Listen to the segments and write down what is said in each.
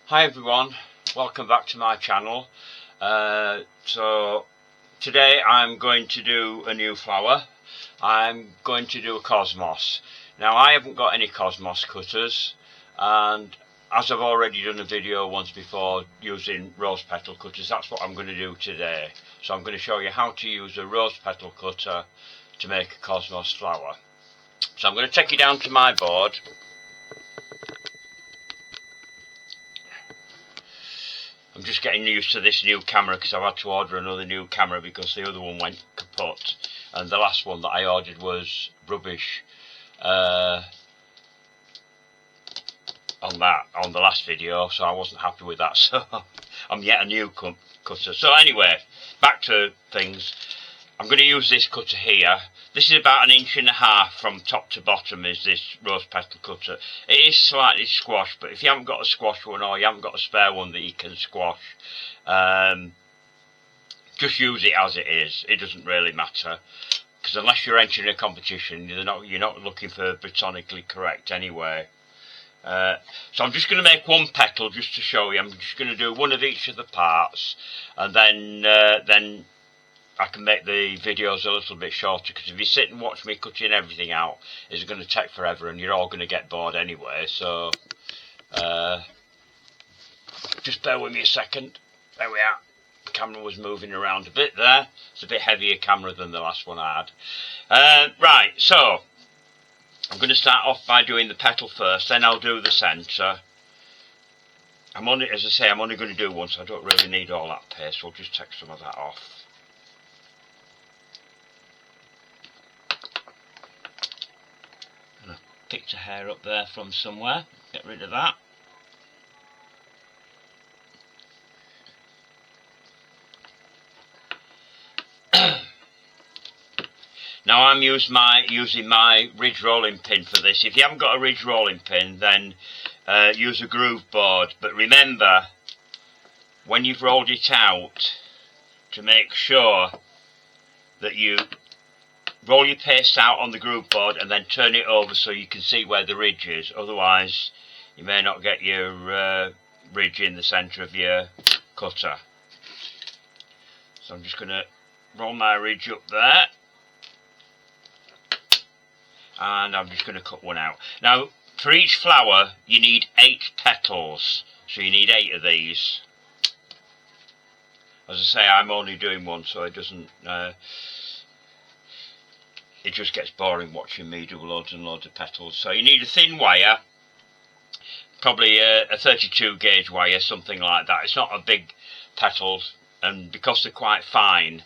Hi everyone, welcome back to my channel. So today I'm going to do a new flower. I'm going to do a cosmos. Now I haven't got any cosmos cutters, and as I've already done a video once before using rose petal cutters, that's what I'm going to do today. So I'm going to show you how to use a rose petal cutter to make a cosmos flower. So I'm going to take you down to my board. I'm just getting used to this new camera because I've had to order another new camera because the other one went kaput, and the last one that I ordered was rubbish on the last video, so I wasn't happy with that. So I'm yet a new cutter. So anyway, back to things. I'm going to use this cutter here. This is about 1.5 inches from top to bottom, is this rose petal cutter. It is slightly squashed, but if you haven't got a squash one or you haven't got a spare one that you can squash, just use it as it is. It doesn't really matter, because unless you're entering a competition, you're not looking for botanically correct anyway. So I'm just going to make one petal just to show you. I'm just going to do one of each of the parts, and then I can make the videos a little bit shorter, because if you sit and watch me cutting everything out, it's going to take forever and you're all going to get bored anyway. So just bear with me a second. There we are. The camera was moving around a bit there. It's a bit heavier camera than the last one I had. Right, so I'm going to start off by doing the petal first, then I'll do the centre. As I say, I'm only going to do one, so I don't really need all that paste. So I'll just take some of that off. Picked a hair up there from somewhere, get rid of that. Now I'm using my ridge rolling pin for this. If you haven't got a ridge rolling pin, then use a groove board. But remember, when you've rolled it out, to make sure that you roll your paste out on the groove board and then turn it over so you can see where the ridge is. Otherwise, you may not get your ridge in the centre of your cutter. So I'm just going to roll my ridge up there. And I'm just going to cut one out. Now, for each flower, you need 8 petals. So you need 8 of these. As I say, I'm only doing one, so it doesn't... it just gets boring watching me do loads and loads of petals. So you need a thin wire, probably a 32 gauge wire, something like that. It's not a big petal, and because they're quite fine,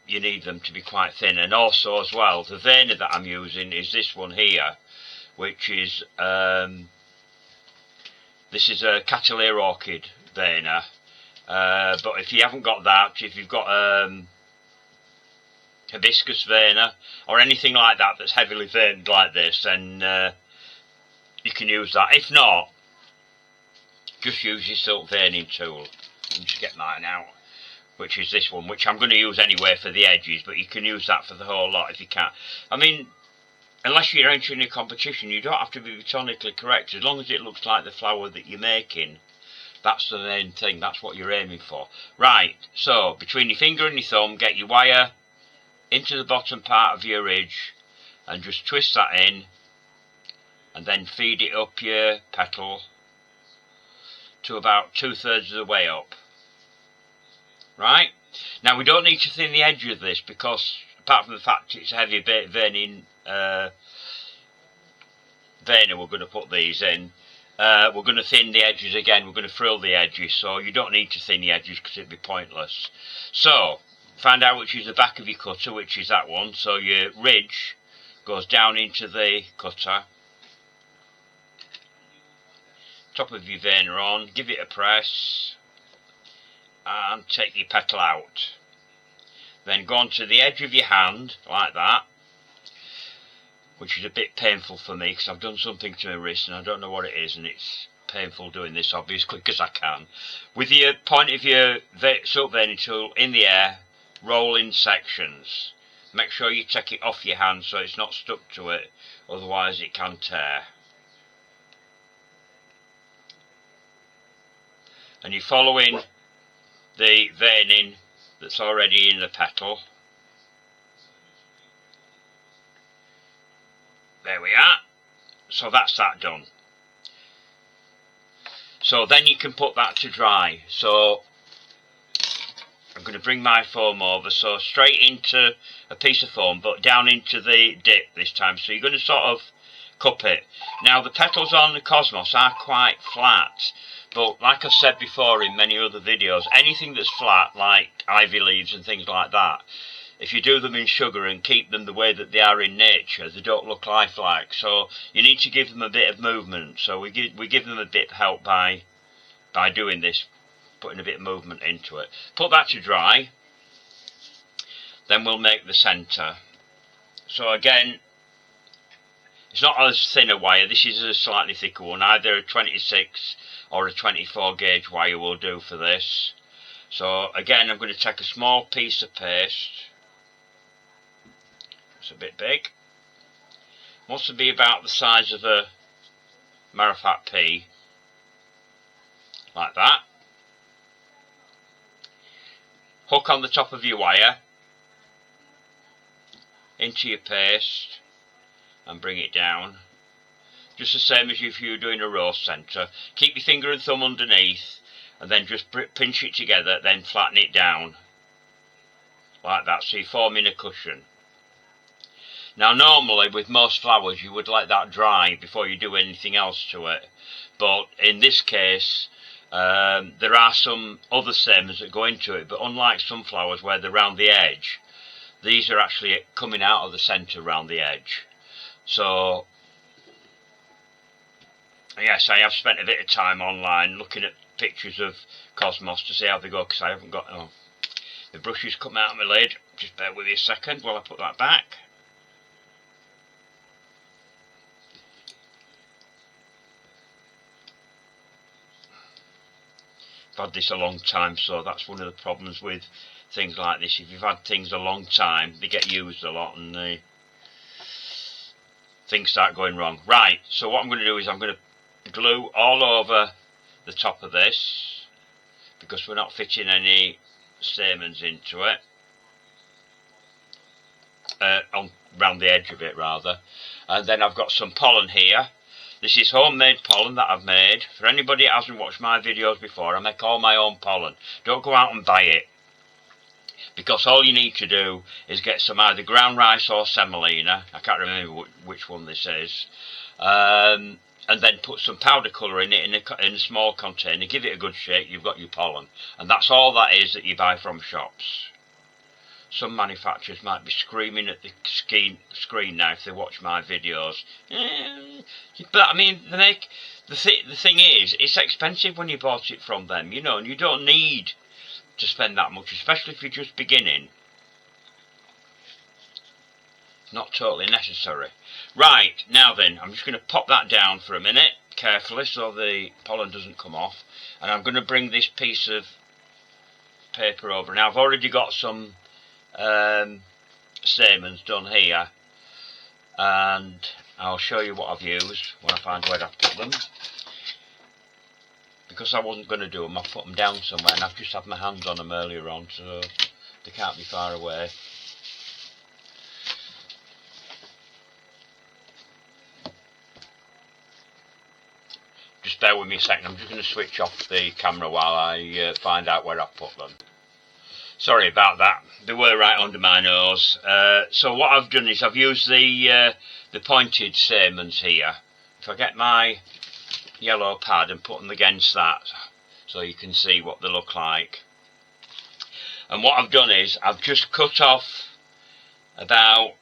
you need them to be quite thin. And also as well, the veiner that I'm using is this one here, which is this is a Cataleya orchid veiner. But if you haven't got that, if you've got hibiscus veiner or anything like that that's heavily veined like this, then you can use that. If not, just use your silk veining tool. Let me just get mine out, which is this one, which I'm going to use anyway for the edges, but you can use that for the whole lot if you can. I mean, unless you're entering a competition, you don't have to be botanically correct. As long as it looks like the flower that you're making, that's the main thing. That's what you're aiming for. Right, so between your finger and your thumb, get your wire into the bottom part of your ridge and just twist that in, and then feed it up your petal to about 2/3 of the way up. Right, now we don't need to thin the edge of this, because apart from the fact it's a heavy veining veiner we're going to put these in, we're going to thin the edges again. We're going to frill the edges, so you don't need to thin the edges because it'd be pointless. So find out which is the back of your cutter, which is that one. So your ridge goes down into the cutter, top of your veiner on, give it a press and take your petal out. Then go on to the edge of your hand like that, which is a bit painful for me because I've done something to my wrist and I don't know what it is, and it's painful doing this obviously as quick as I can. With your point of your silk veining tool in the air, roll in sections. Make sure you take it off your hand so it's not stuck to it, otherwise it can tear. and you're following the veining that's already in the petal. There we are. So that's that done. So then you can put that to dry. So I'm going to bring my foam over, so straight into a piece of foam, but down into the dip this time. So you're going to sort of cup it. Now the petals on the Cosmos are quite flat, but like I've said before in many other videos, anything that's flat, like ivy leaves and things like that, if you do them in sugar and keep them the way that they are in nature, they don't look lifelike. So you need to give them a bit of movement. So we give them a bit of help by doing this, putting a bit of movement into it. Put that to dry. Then we'll make the centre. So again, it's not as thin a wire. This is a slightly thicker one. Either a 26 or a 24 gauge wire will do for this. So again, I'm going to take a small piece of paste. It's a bit big. Wants to be about the size of a marifat pea. Like that. Hook on the top of your wire into your paste and bring it down. Just the same as if you were doing a roast centre. Keep your finger and thumb underneath and then just pinch it together, then flatten it down. Like that, so you're forming a cushion. Now normally with most flowers you would let that dry before you do anything else to it. But in this case, there are some other stamens that go into it, but unlike some flowers where they're round the edge, these are actually coming out of the centre round the edge. So yes, I have spent a bit of time online looking at pictures of Cosmos to see how they go, because I haven't got... Oh, the brush has come out of my lid. Just bear with me a second while I put that back. I've had this a long time, so that's one of the problems with things like this. If you've had things a long time, they get used a lot and things start going wrong. Right, so what I'm going to do is I'm going to glue all over the top of this, because we're not fitting any stamens into it, round the edge of it rather. And then I've got some pollen here. This is homemade pollen that I've made. For anybody that hasn't watched my videos before, I make all my own pollen. Don't go out and buy it, because all you need to do is get some either ground rice or semolina. I can't remember which one this is. And then put some powder colour in it in a small container. Give it a good shake, you've got your pollen. And that's all that is that you buy from shops. Some manufacturers might be screaming at the screen now if they watch my videos. But I mean, the thing is, it's expensive when you bought it from them, you know, and you don't need to spend that much, especially if you're just beginning. It's not totally necessary. Right, now then, I'm just going to pop that down for a minute, carefully, so the pollen doesn't come off. And I'm going to bring this piece of paper over. Now, I've already got some stamens done here, and I'll show you what I've used when I find where I've put them. Because I wasn't going to do them, I've put them down somewhere, and I've just had my hands on them earlier on, so they can't be far away. Just bear with me a second, I'm just going to switch off the camera while I find out where I've put them. Sorry about that, they were right under my nose. So what I've done is I've used the pointed stamens here. If I get my yellow pad and put them against that so you can see what they look like. And what I've done is I've just cut off about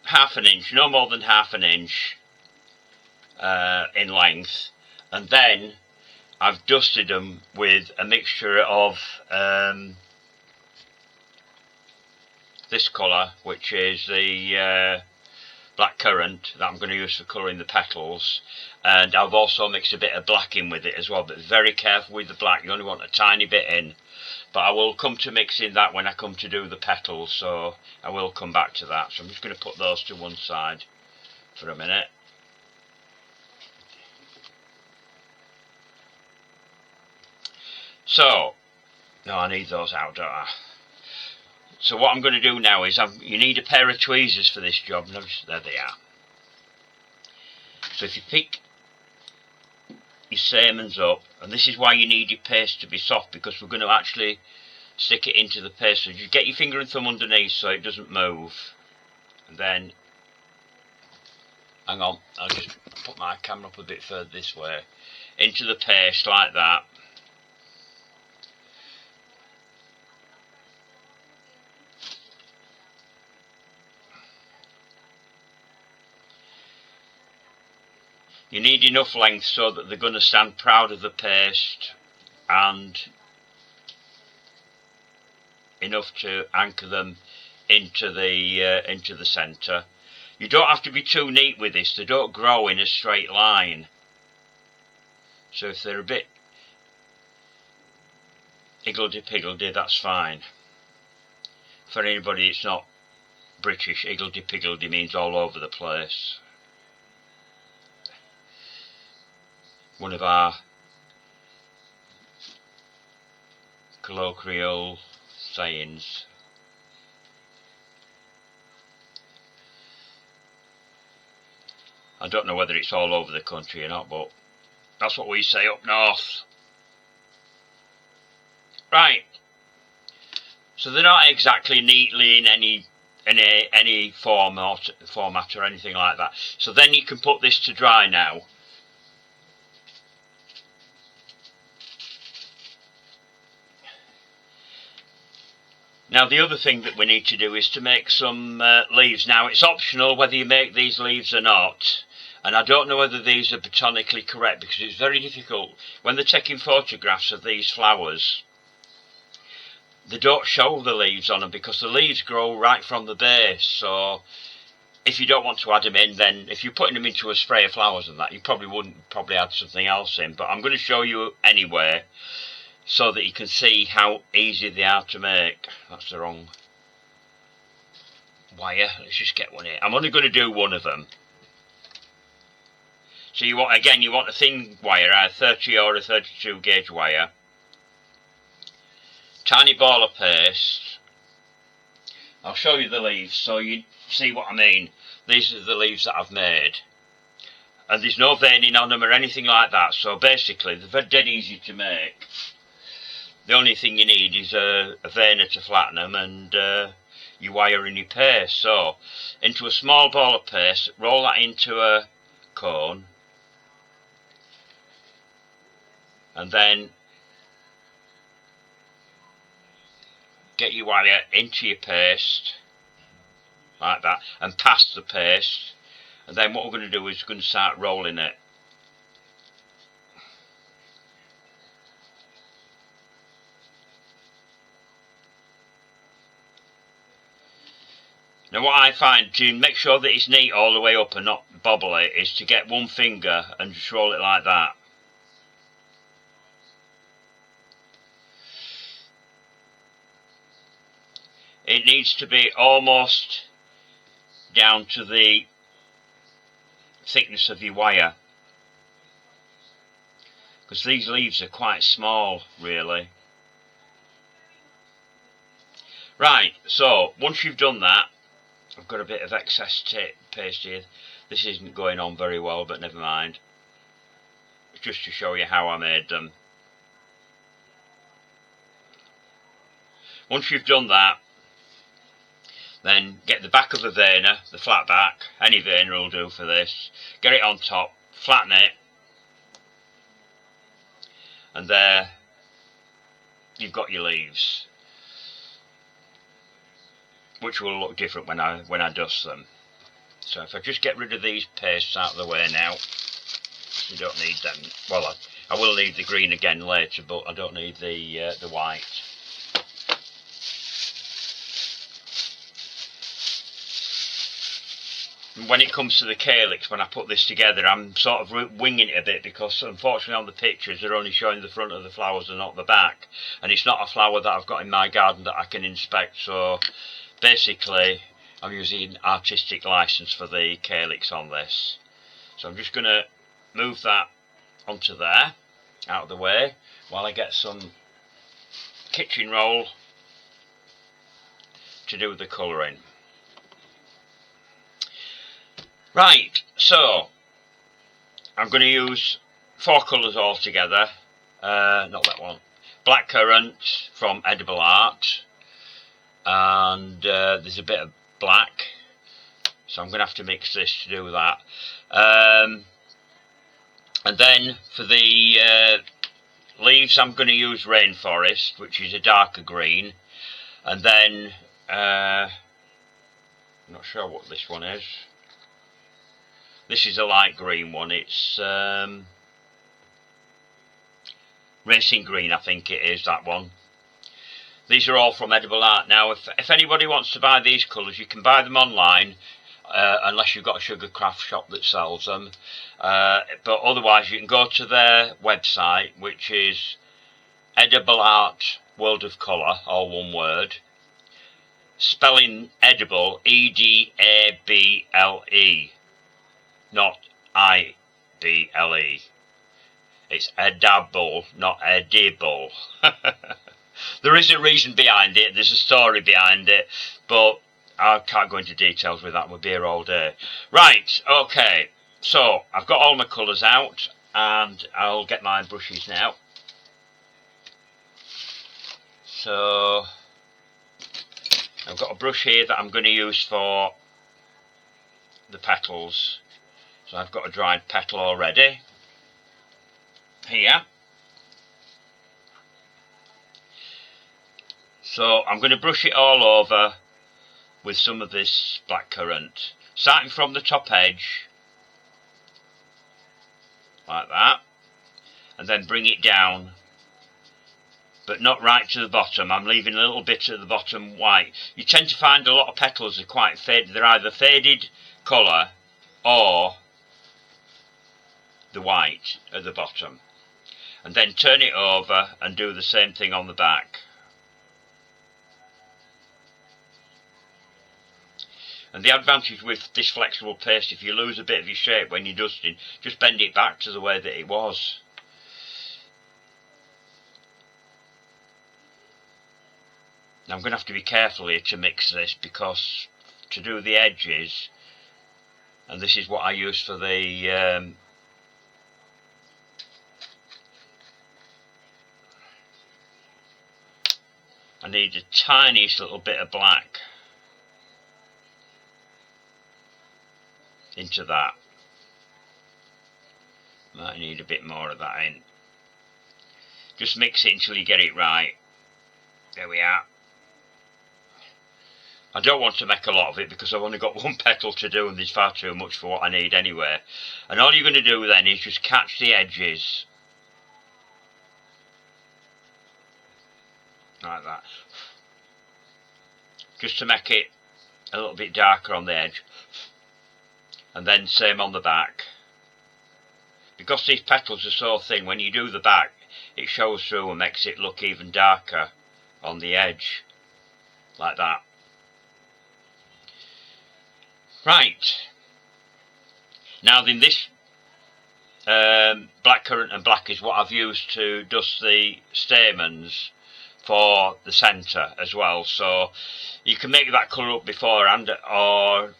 half an inch, no more than half an inch in length, and then I've dusted them with a mixture of this colour, which is the black currant that I'm going to use for colouring the petals, and I've also mixed a bit of black in with it as well, but very careful with the black, you only want a tiny bit in. But I will come to mixing that when I come to do the petals, so I will come back to that. So I'm just going to put those to one side for a minute. So, no, I need those out, don't I? So what I'm going to do now is, you need a pair of tweezers for this job. Notice, there they are. So if you pick your salmons up, and this is why you need your paste to be soft, because we're going to actually stick it into the paste. So you get your finger and thumb underneath so it doesn't move. And then, hang on, I'll just put my camera up a bit further this way. Into the paste like that. You need enough length so that they're going to stand proud of the paste, and enough to anchor them into the centre. You don't have to be too neat with this. They don't grow in a straight line. So if they're a bit higgledy-piggledy, that's fine. For anybody that's not British, higgledy-piggledy means all over the place. One of our colloquial sayings. I don't know whether it's all over the country or not, but that's what we say up north. Right. So they're not exactly neatly in any format or anything like that. So then you can put this to dry now. Now the other thing that we need to do is to make some leaves. Now it's optional whether you make these leaves or not, and I don't know whether these are botanically correct, because it's very difficult when they're taking photographs of these flowers. They don't show the leaves on them because the leaves grow right from the base. So if you don't want to add them in, then if you're putting them into a spray of flowers and that, you wouldn't add something else in. But I'm going to show you anyway, so that you can see how easy they are to make. That's the wrong wire. Let's just get one here. I'm only going to do one of them. So you want a thin wire, either 30 or a 32 gauge wire. Tiny ball of paste. I'll show you the leaves so you see what I mean. These are the leaves that I've made. And there's no veining on them or anything like that. So basically they're dead easy to make. The only thing you need is a veiner to flatten them, and your wire and your paste. So, into a small ball of paste, roll that into a cone, and then get your wire into your paste, like that, and past the paste. And then what we're going to do is we're going to start rolling it. Now what I find, to make sure that it's neat all the way up and not bobbly, is to get one finger and just roll it like that. It needs to be almost down to the thickness of your wire, because these leaves are quite small really. Right, so once you've done that, I've got a bit of excess paste here. This isn't going on very well, but never mind. Just to show you how I made them. Once you've done that, then get the back of the veiner, the flat back, any veiner will do for this. Get it on top, flatten it, and there you've got your leaves, which will look different when I dust them. So if I just get rid of these pastes out of the way now, you don't need them. Well, I will need the green again later, but I don't need the white. When it comes to the calyx, when I put this together, I'm sort of winging it a bit, because unfortunately on the pictures they're only showing the front of the flowers and not the back, and it's not a flower that I've got in my garden that I can inspect. So basically I'm using artistic license for the calyx on this. So I'm just going to move that onto there, out of the way, while I get some kitchen roll to do the colouring. Right, so I'm going to use 4 colours altogether. Not that one. Blackcurrant from Edible Art, and there's a bit of black, so I'm going to have to mix this to do that. And then for the leaves, I'm going to use Rainforest, which is a darker green, and then I'm not sure what this one is. This is a light green one. It's Racing Green, I think it is, that one. These are all from Edible Art. Now, if anybody wants to buy these colours, you can buy them online, unless you've got a sugar craft shop that sells them. But otherwise, you can go to their website, which is Edible Art World of Colour, all one word. Spelling edible, E-D-A-B-L-E, not I-B-L-E. It's edible, not edible. There is a reason behind it, there's a story behind it, but I can't go into details with that, we'll be here all day. Right, okay, so I've got all my colours out, and I'll get my brushes now. So I've got a brush here that I'm going to use for the petals. So I've got a dried petal already here. So I'm going to brush it all over with some of this blackcurrant, starting from the top edge, like that, and then bring it down, but not right to the bottom. I'm leaving a little bit at the bottom white. You tend to find a lot of petals are quite faded. They're either faded colour or the white at the bottom. And then turn it over and do the same thing on the back. And the advantage with this flexible paste, if you lose a bit of your shape when you're dusting, just bend it back to the way that it was. Now I'm going to have to be careful here to mix this, because to do the edges, and this is what I use for the I need a tiniest little bit of black into that. Might need a bit more of that in. Just mix it until you get it right. There we are. I don't want to make a lot of it because I've only got one petal to do, and there's far too much for what I need anyway. And all you're going to do then is just catch the edges. Like that. Just to make it a little bit darker on the edge. And then same on the back. Because these petals are so thin, when you do the back, it shows through and makes it look even darker on the edge. Like that. Right. Now then, this blackcurrant and black is what I've used to dust the stamens for the centre as well. So you can make that colour up beforehand, or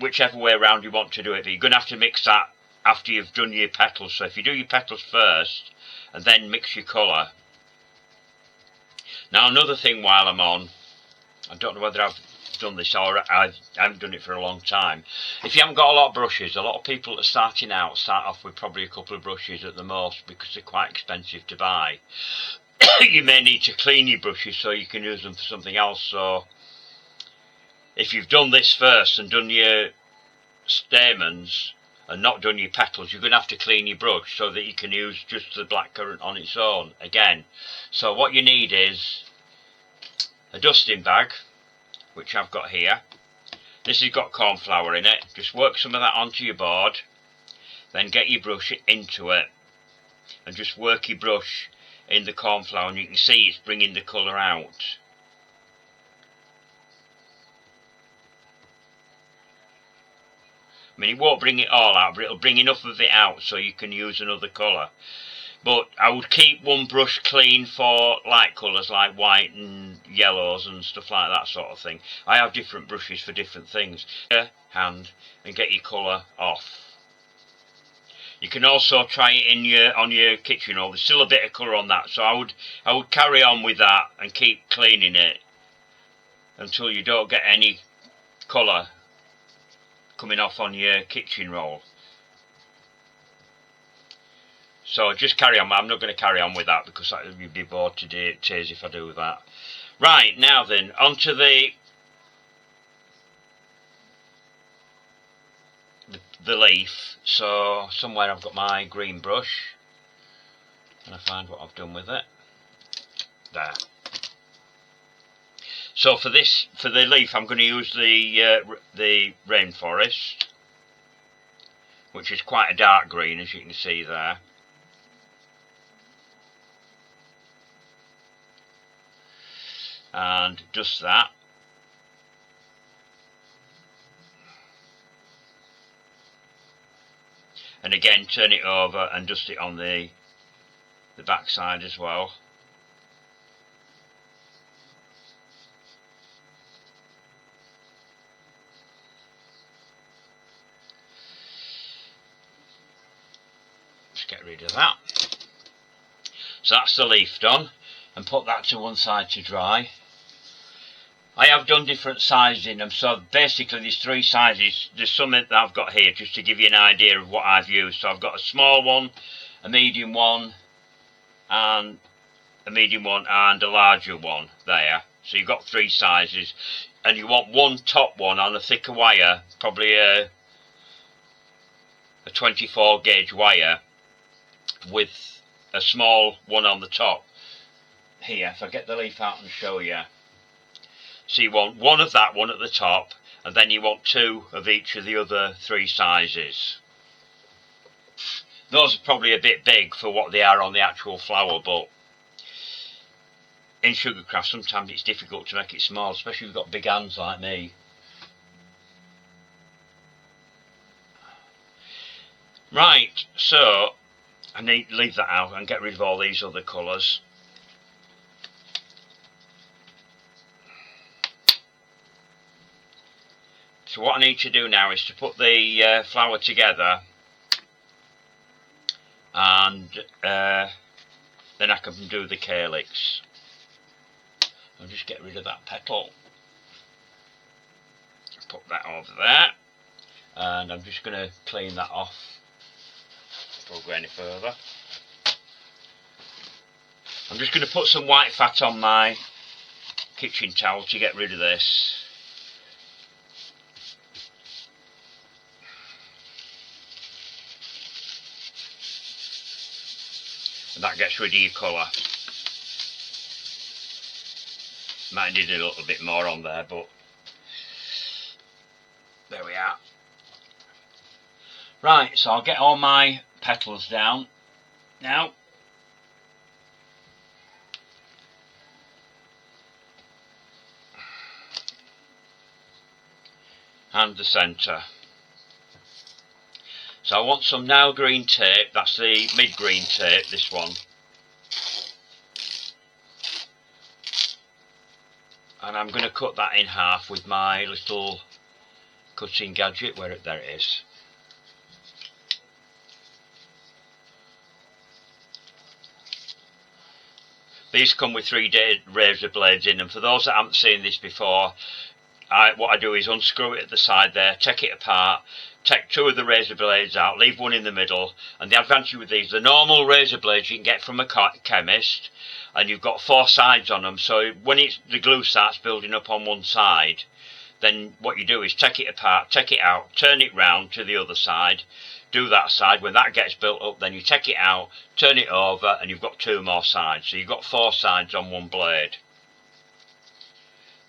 whichever way around you want to do it. But you're going to have to mix that after you've done your petals. So if you do your petals first and then mix your colour. Now another thing while I'm on, I don't know whether I've done this or I haven't done it for a long time. If you haven't got a lot of brushes, a lot of people that are starting out start off with probably a couple of brushes at the most, because they're quite expensive to buy. You may need to clean your brushes so you can use them for something else. So if you've done this first and done your stamens and not done your petals, you're going to have to clean your brush so that you can use just the blackcurrant on its own again. So what you need is a dusting bag, which I've got here. This has got corn flour in it. Just work some of that onto your board, then get your brush into it and just work your brush in the corn flour, and you can see it's bringing the colour out. I mean, it won't bring it all out, but it'll bring enough of it out so you can use another colour. But I would keep one brush clean for light colours like white and yellows and stuff like that sort of thing. I have different brushes for different things. Hand and get your colour off. You can also try it on your kitchen roll. There's still a bit of colour on that, so I would carry on with that and keep cleaning it until you don't get any colour coming off on your kitchen roll. So just carry on. I'm not going to carry on with that because you'd be bored to tears if I do that. Right, now then, onto the leaf. So somewhere I've got my green brush, and I find what I've done with it. There. So for the leaf, I'm going to use the rainforest, which is quite a dark green, as you can see there. And just that. And again, turn it over and dust it on the back side as well. Just get rid of that. So that's the leaf done, and put that to one side to dry. I have done different sizes in them, so basically there's 3 sizes. There's some that I've got here just to give you an idea of what I've used. So I've got a small one, a medium one, and a medium one, and a larger one there. So you've got 3 sizes, and you want one top one on a thicker wire, probably a 24 gauge wire with a small one on the top. Here, if I get the leaf out and show you. So you want one of that one at the top, and then you want 2 of each of the other 3 sizes. Those are probably a bit big for what they are on the actual flower, but in sugarcraft sometimes it's difficult to make it small, especially if you've got big hands like me. Right, so I need to leave that out and get rid of all these other colours. So what I need to do now is to put the flower together, and then I can do the calyx. I'll just get rid of that petal. Put that over there, and I'm just going to clean that off before I go any further. I'm just going to put some white fat on my kitchen towel to get rid of this. And that gets rid of your colour. Might need a little bit more on there, but there we are. Right, so I'll get all my petals down now. And the centre. So I want some Nile green tape. That's the mid-green tape, this one. And I'm going to cut that in half with my little cutting gadget. There it is. These come with 3 razor blades in them. For those that haven't seen this before, what I do is unscrew it at the side there, take it apart, take 2 of the razor blades out, leave one in the middle. And the advantage with these, the normal razor blades you can get from a chemist, and you've got 4 sides on them, so when the glue starts building up on one side, then what you do is take it apart, take it out, turn it round to the other side, do that side. When that gets built up, then you take it out, turn it over, and you've got 2 more sides. So you've got 4 sides on one blade.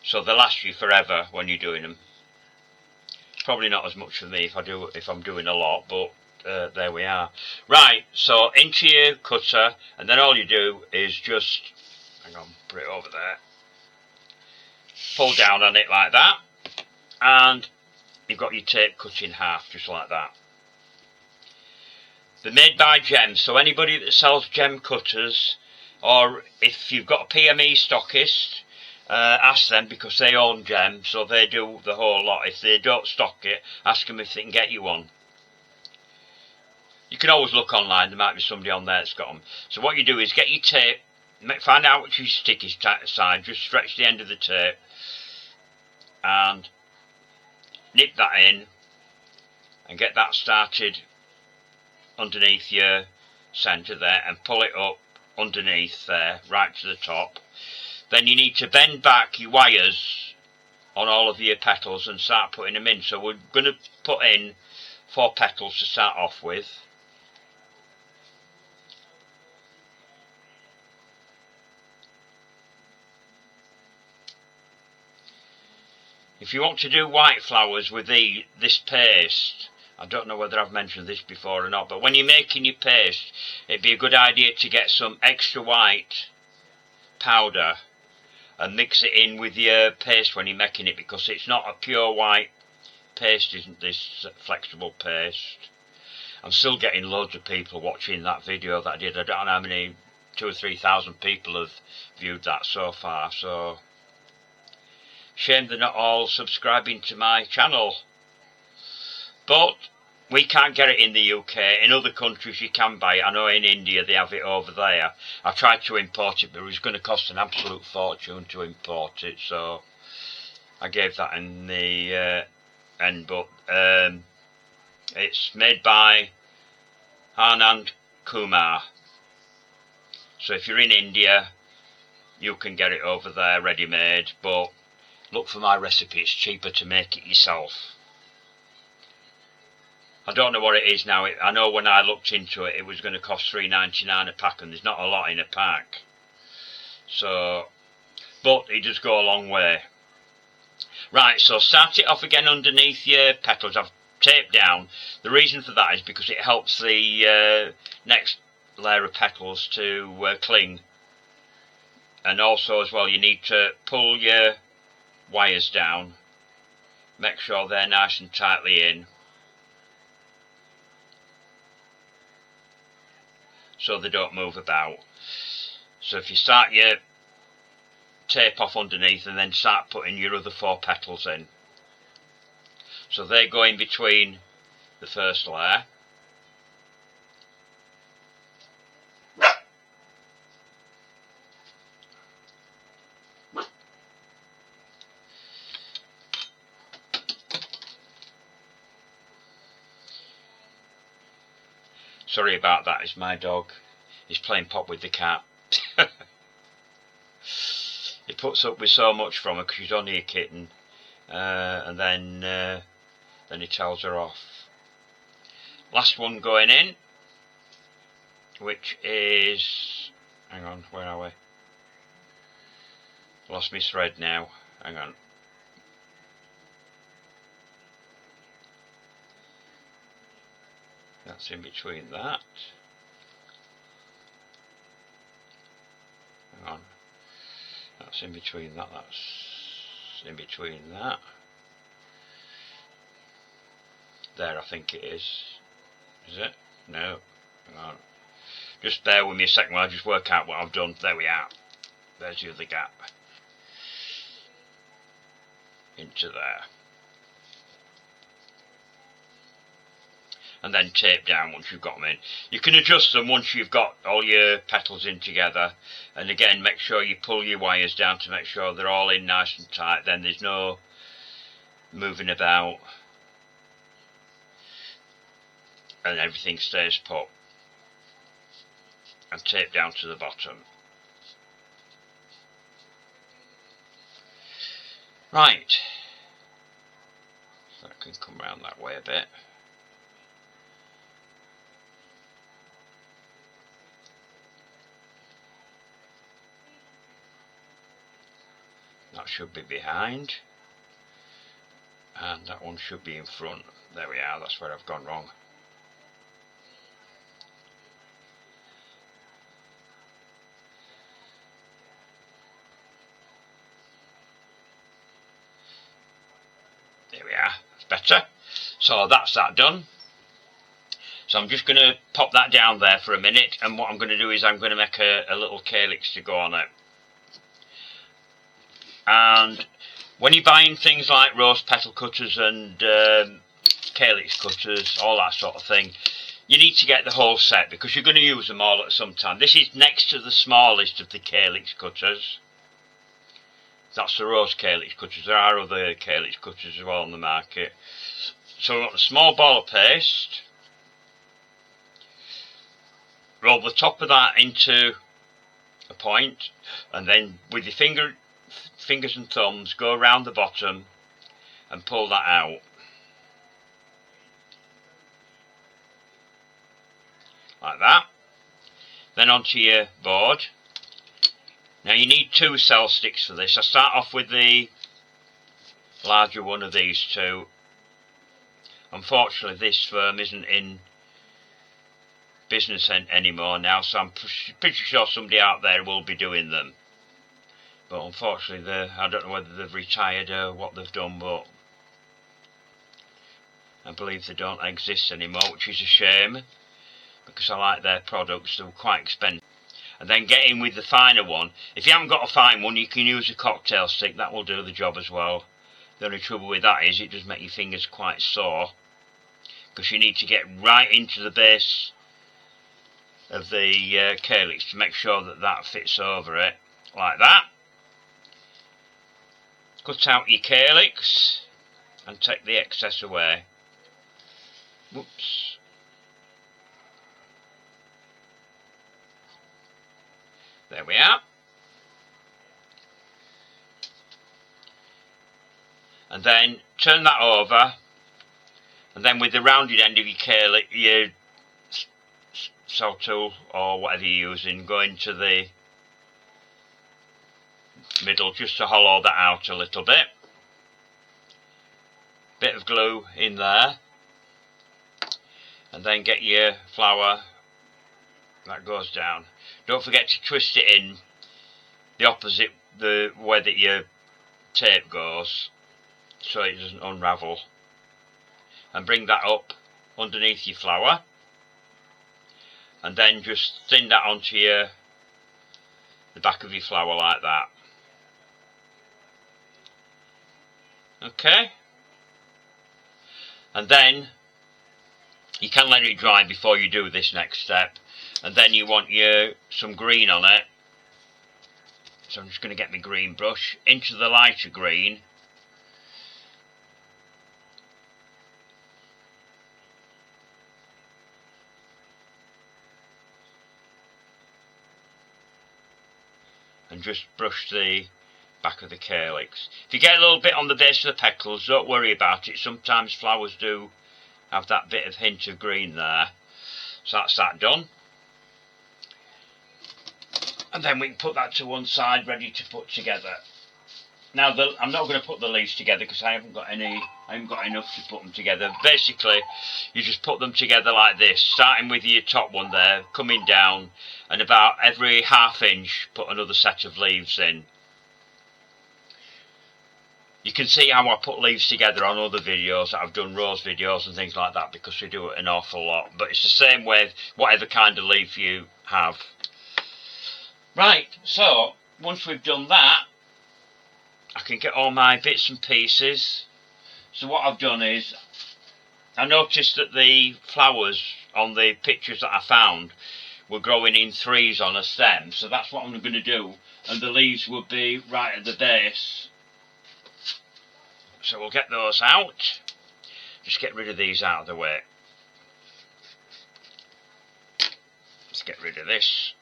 So they'll last you forever when you're doing them. Probably not as much for me if I'm doing a lot, but there we are. Right, so into your cutter, and then all you do is just, hang on, put it over there, pull down on it like that, and you've got your tape cut in half, just like that. They're made by Gem, so anybody that sells Gem cutters, or if you've got a PME stockist, ask them, because they own Gem, so they do the whole lot. If they don't stock it, ask them if they can get you one. You can always look online, there might be somebody on there that's got them. So what you do is get your tape, find out which your stick is side, just stretch the end of the tape and nip that in and get that started underneath your centre there and pull it up underneath there, right to the top. Then you need to bend back your wires on all of your petals and start putting them in. So we're going to put in 4 petals to start off with. If you want to do white flowers with this paste, I don't know whether I've mentioned this before or not, but when you're making your paste, it'd be a good idea to get some extra white powder and mix it in with your paste when you're making it, because it's not a pure white paste, isn't this flexible paste. I'm still getting loads of people watching that video that I did. I don't know how many, 2,000 or 3,000 people have viewed that so far, so shame they're not all subscribing to my channel. But we can't get it in the UK. In other countries you can buy it. I know in India they have it over there. I tried to import it, but it was going to cost an absolute fortune to import it, so I gave that in the end. But it's made by Anand Kumar. So if you're in India, you can get it over there ready-made, but look for my recipe, it's cheaper to make it yourself. I don't know what it is now. I know when I looked into it, it was going to cost $3.99 a pack, and there's not a lot in a pack. So, but it does go a long way. Right, so start it off again underneath your petals. I've taped down. The reason for that is because it helps the next layer of petals to cling. And also as well, you need to pull your wires down, make sure they're nice and tightly in, so they don't move about. So if you start your tape off underneath and then start putting your other 4 petals in, so they go in between the first layer. Sorry about that, it's my dog. He's playing pop with the cat. He puts up with so much from her because she's only a kitten, and then he tells her off. Last one going in, which is, hang on, where are we? Lost my thread now, hang on. That's in between that. Hang on. That's in between that. That's in between that. There, I think it is. Is it? No. Hang on. Just bear with me a second while I just work out what I've done. There we are. There's the other gap. Into there. And then tape down once you've got them in. You can adjust them once you've got all your petals in together, and again make sure you pull your wires down to make sure they're all in nice and tight, then there's no moving about and everything stays put, and tape down to the bottom. Right, so I can come round that way a bit. That should be behind, and that one should be in front. There we are, that's where I've gone wrong. There we are, that's better. So that's that done. So I'm just going to pop that down there for a minute, and what I'm going to do is I'm going to make a little calyx to go on it. And when you're buying things like rose petal cutters and calyx cutters, all that sort of thing, you need to get the whole set because you're going to use them all at some time. This is next to the smallest of the calyx cutters. That's the rose calyx cutters. There are other calyx cutters as well on the market. So we've got a small ball of paste. Roll the top of that into a point, and then with your fingers and thumbs go around the bottom and pull that out. Like that. Then onto your board. Now you need 2 cell sticks for this. I start off with the larger one of these two. Unfortunately this firm isn't in business anymore now, so I'm pretty sure somebody out there will be doing them. But unfortunately I don't know whether they've retired or what they've done, but I believe they don't exist anymore, which is a shame because I like their products. They're quite expensive. And then get in with the finer one. If you haven't got a fine one, you can use a cocktail stick. That will do the job as well. The only trouble with that is it does make your fingers quite sore, because you need to get right into the base of the calyx to make sure that that fits over it. Like that. Cut out your calyx and take the excess away. Whoops. There we are. And then turn that over, and then with the rounded end of your calyx, your saw tool or whatever you're using, go into the middle just to hollow that out a little bit. Bit of glue in there, and then get your flower that goes down. Don't forget to twist it in the opposite the way that your tape goes, so it doesn't unravel. And bring that up underneath your flower, and then just thin that onto the back of your flower like that. Okay. And then you can let it dry before you do this next step. And then you want some green on it. So I'm just going to get my green brush into the lighter green. And just brush the back of the calyx. If you get a little bit on the base of the petals, don't worry about it. Sometimes flowers do have that bit of hint of green there. So that's that done. And then we can put that to one side, ready to put together. Now I'm not going to put the leaves together because I haven't got enough to put them together. Basically, you just put them together like this, starting with your top one there, coming down, and about every ½ inch put another set of leaves in. You can see how I put leaves together on other videos that I've done, rose videos and things like that, because we do it an awful lot. But it's the same with whatever kind of leaf you have. Right, so once we've done that, I can get all my bits and pieces. So what I've done is, I noticed that the flowers on the pictures that I found were growing in 3s on a stem. So that's what I'm going to do. And the leaves will be right at the base. So we'll get those out. Just get rid of these out of the way. Let's get rid of this.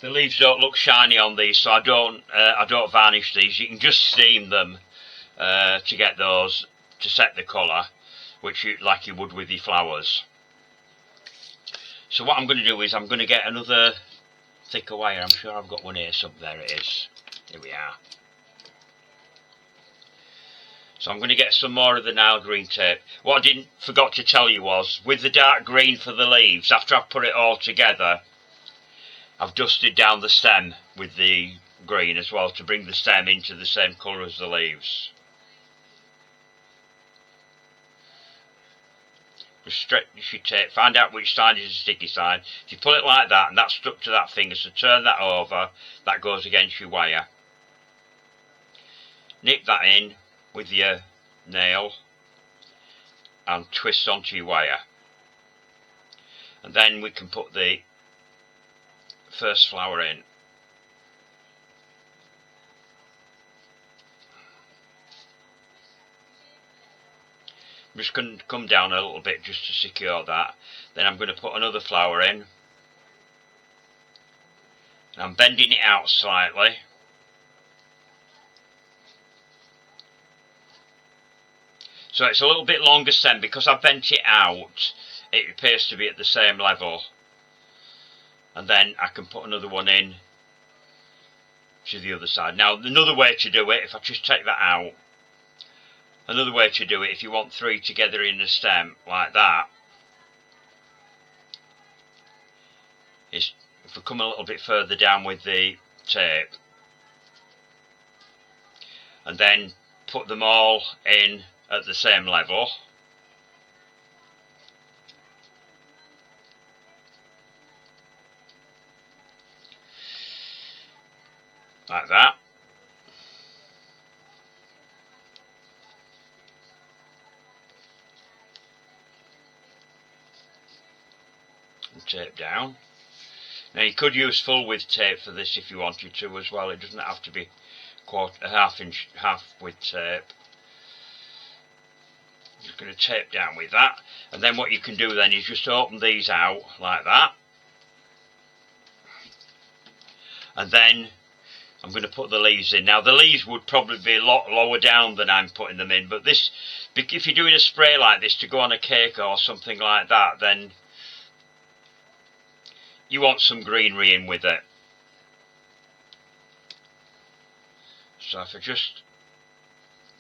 The leaves don't look shiny on these, so I don't varnish these. You can just steam them to get those to set the colour, like you would with your flowers. So what I'm going to do is I'm going to get another thicker wire. I'm sure I've got one here. There it is. Here we are. So I'm going to get some more of the Nile green tape. What I forgot to tell you was, with the dark green for the leaves, after I've put it all together, I've dusted down the stem with the green as well to bring the stem into the same colour as the leaves. Just stretch your tape, find out which side is the sticky side. If you pull it like that and that's stuck to that finger, so turn that over, that goes against your wire. Nip that in with your nail and twist onto your wire. And then we can put the first flower in. I'm just going to come down a little bit just to secure that. Then I'm going to put another flower in. And I'm bending it out slightly. So it's a little bit longer stem because I've bent it out. It appears to be at the same level. And then I can put another one in to the other side. Now another way to do it, if I just take that out, another way to do it, if you want 3 together in the stem like that, is if we come a little bit further down with the tape and then put them all in at the same level. Like that. And tape down. Now you could use full width tape for this if you wanted to as well. It doesn't have to be half width tape. Just going to tape down with that, and then what you can do then is just open these out like that, and then I'm going to put the leaves in. Now the leaves would probably be a lot lower down than I'm putting them in, but this, if you're doing a spray like this to go on a cake or something like that, then you want some greenery in with it. So if I just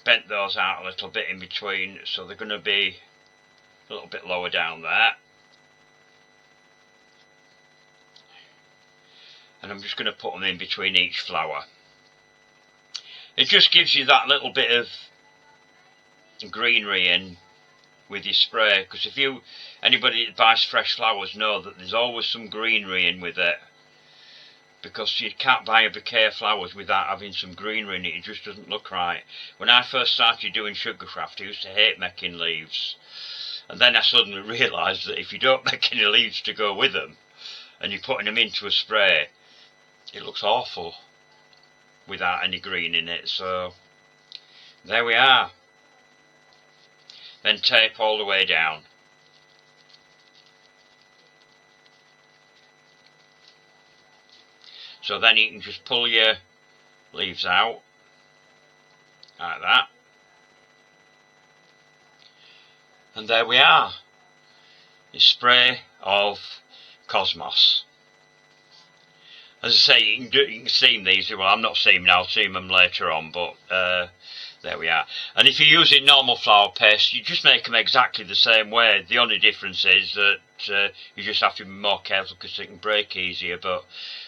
bent those out a little bit in between, so they're going to be a little bit lower down there, and I'm just going to put them in between each flower. It just gives you that little bit of greenery in with your spray, because if anybody that buys fresh flowers know that there's always some greenery in with it, because you can't buy a bouquet of flowers without having some greenery in it. It just doesn't look right. When I first started doing sugarcraft, I used to hate making leaves, and then I suddenly realised that if you don't make any leaves to go with them and you're putting them into a spray, it looks awful without any green in it. So there we are. Then tape all the way down. So then you can just pull your leaves out like that, and there we are, a spray of Cosmos. As I say, you can steam these. Well, I'm not steaming, I'll steam them later on, but there we are. And if you're using normal flower paste, you just make them exactly the same way. The only difference is that you just have to be more careful because they can break easier. But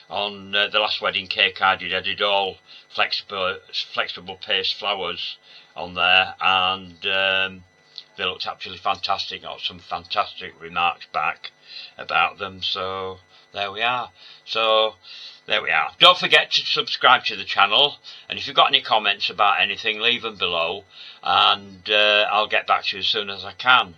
on the last wedding cake I did all flexible paste flowers on there, and they looked absolutely fantastic. Got some fantastic remarks back about them. So there we are. There we are. Don't forget to subscribe to the channel, and if you've got any comments about anything, leave them below, and I'll get back to you as soon as I can.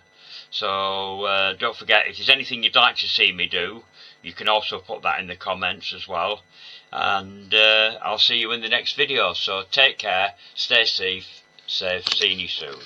So don't forget, if there's anything you'd like to see me do, you can also put that in the comments as well, and I'll see you in the next video. So take care, stay safe, seeing you soon.